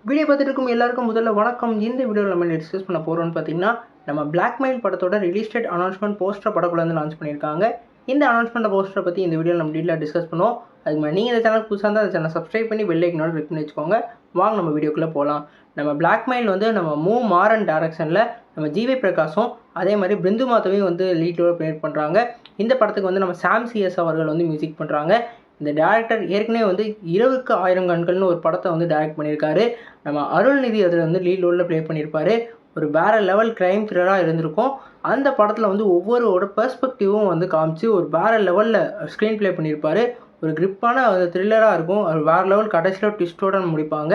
Video பார்த்துட்டு இருக்கும் எல்லாருக்கும் முதல்ல வணக்கம். இந்த வீடியோவில் நம்ம டிஸ்கஸ் பண்ண போகிறோம்னு பார்த்தீங்கன்னா, நம்ம பிளாக்மெயில் படத்தோட ரிலீஸ் டேட் அனௌன்ஸ்மெண்ட் போஸ்டர் படக்குள்ள வந்து லான்ச் பண்ணியிருக்காங்க. இந்த அனௌன்ஸ்மெண்ட் போஸ்டரை பற்றி இந்த வீடியோவில் நம்ம டீட்டெயிலாக டிஸ்கஸ் பண்ணுவோம். அதுக்கு முன்னாடி நீங்கள் இந்த சேனல் புதுசாக இருந்தால் அந்த சேனல் சப்ஸ்கிரைப் பண்ணி பெல் ஐக்கனோட கிளிக் பண்ணி வச்சுக்கோங்க. வாங்க நம்ம வீடியோக்குள்ளே போகலாம். நம்ம பிளாக்மெயில் வந்து நம்ம மாறன் டைரக்ஷனில் நம்ம ஜிவி பிரகாஷும் அதே மாதிரி பிருந்து மாதவையும் வந்து லீடோட ப்ளேட் பண்ணுறாங்க. இந்த படத்துக்கு வந்து நம்ம சாம் சிஎஸ் அவர்கள் வந்து மியூசிக் பண்ணுறாங்க. இந்த டேரக்டர் ஏற்கனவே வந்து இரவுக்கு 1000 கண்கள்னு ஒரு படத்தை வந்து டைரக்ட் பண்ணியிருக்காரு. நம்ம அருள்நிதி அதில் வந்து லீட் ரோலில் ப்ளே பண்ணியிருப்பார். ஒரு வேறு லெவல் க்ரைம் த்ரில்லராக இருந்திருக்கும். அந்த படத்தில் வந்து ஒவ்வொருவோட பெர்ஸ்பெக்டிவும் வந்து காமிச்சு ஒரு வேறு லெவலில் ஸ்க்ரீன் ப்ளே பண்ணியிருப்பார். ஒரு கிரிப்பான ஒரு த்ரில்லராக இருக்கும். அது வேறு லெவல் கடைசியில் ட்விஸ்ட்டோடு முடிப்பாங்க.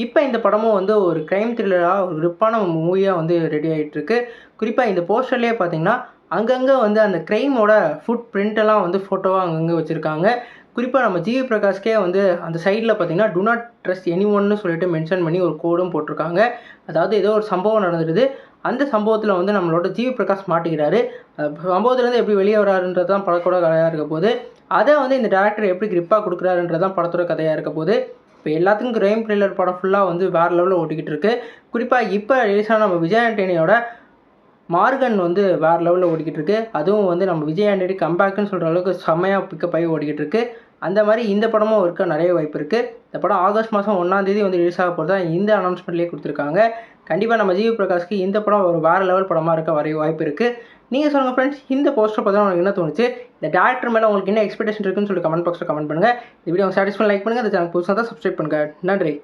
இப்போ இந்த படமும் வந்து ஒரு க்ரைம் த்ரில்லராக ஒரு கிரிப்பான மூவியாக வந்து ரெடி ஆகிட்டுருக்கு. குறிப்பாக இந்த போஸ்டர்லேயே பார்த்தீங்கன்னா அங்கங்கே வந்து அந்த க்ரைமோட ஃபுட் பிரிண்டெல்லாம் வந்து ஃபோட்டோவாக அங்கங்கே வச்சுருக்காங்க. குறிப்பாக நம்ம ஜிவி பிரகாஷ்கே வந்து அந்த சைடில் பார்த்தீங்கன்னா டு நாட் ட்ரஸ்ட் எனி ஒன்னு சொல்லிட்டு மென்ஷன் பண்ணி ஒரு கோடும் போட்டிருக்காங்க. அதாவது ஏதோ ஒரு சம்பவம் நடந்துடுது. அந்த சம்பவத்தில் வந்து நம்மளோட ஜிவி பிரகாஷ் மாட்டிக்கிறாரு. சம்பவத்துலேருந்து எப்படி வெளியே வராருன்றது தான் படத்தோட கதையாக இருக்க போது. அதை வந்து இந்த டேரக்டர் எப்படி கிரிப்பாக கொடுக்குறாருன்றது தான் படத்தோட கதையாக இருக்க போது. இப்போ எல்லாத்துக்கும் கிரைம் த்ரில்லர் படம் ஃபுல்லாக வந்து வேறு லெவலில் ஓட்டிக்கிட்டு இருக்கு. குறிப்பாக இப்போ ரிலீஸான நம்ம விஜய் ஆண்டனியோட மார்கன் வந்து வேறு லெவலில் ஓடிக்கிட்டு இருக்கு. அதுவும் வந்து நம்ம விஜய் ஆண்டனி கம்பேக்குன்னு சொல்கிற அளவுக்கு செம்மையாக பிக்கப் ஆகி ஓடிக்கிட்டு இருக்கு. அந்த மாதிரி இந்த படமும் இருக்க நிறைய வாய்ப்பு இருக்குது. இந்த படம் ஆகஸ்ட் மாதம் 1ஆம் தேதி வந்து ரிலீஸ் ஆக போகிறதா இந்த அனௌன்ஸ்மெண்ட்லேயே கொடுத்துருக்காங்க. கண்டிப்பாக நம்ம ஜிவி பிரகாஷ்க்கு இந்த படம் ஒரு வேறு லெவல் படமாக இருக்க வரைய வாய்ப்பு இருக்குது. நீங்கள் சொல்லுங்கள் ஃப்ரெண்ட்ஸ், இந்த போஸ்டர் பார்த்தா உங்களுக்கு என்ன தோணுச்சு? இந்த டேரக்டர் மேலே உங்களுக்கு என்ன எக்ஸ்பெக்டேஷன் இருக்குன்னு சொல்லி கமெண்ட் பாக்ஸில் கமெண்ட் பண்ணுங்கள். இந்த வீடியோ சாட்டிஸ்ஃபை லைக் பண்ணுங்கள். அந்த சேனல் புதுசாக தான் சப்ஸ்கிரைப் பண்ணுங்கள். நன்றி.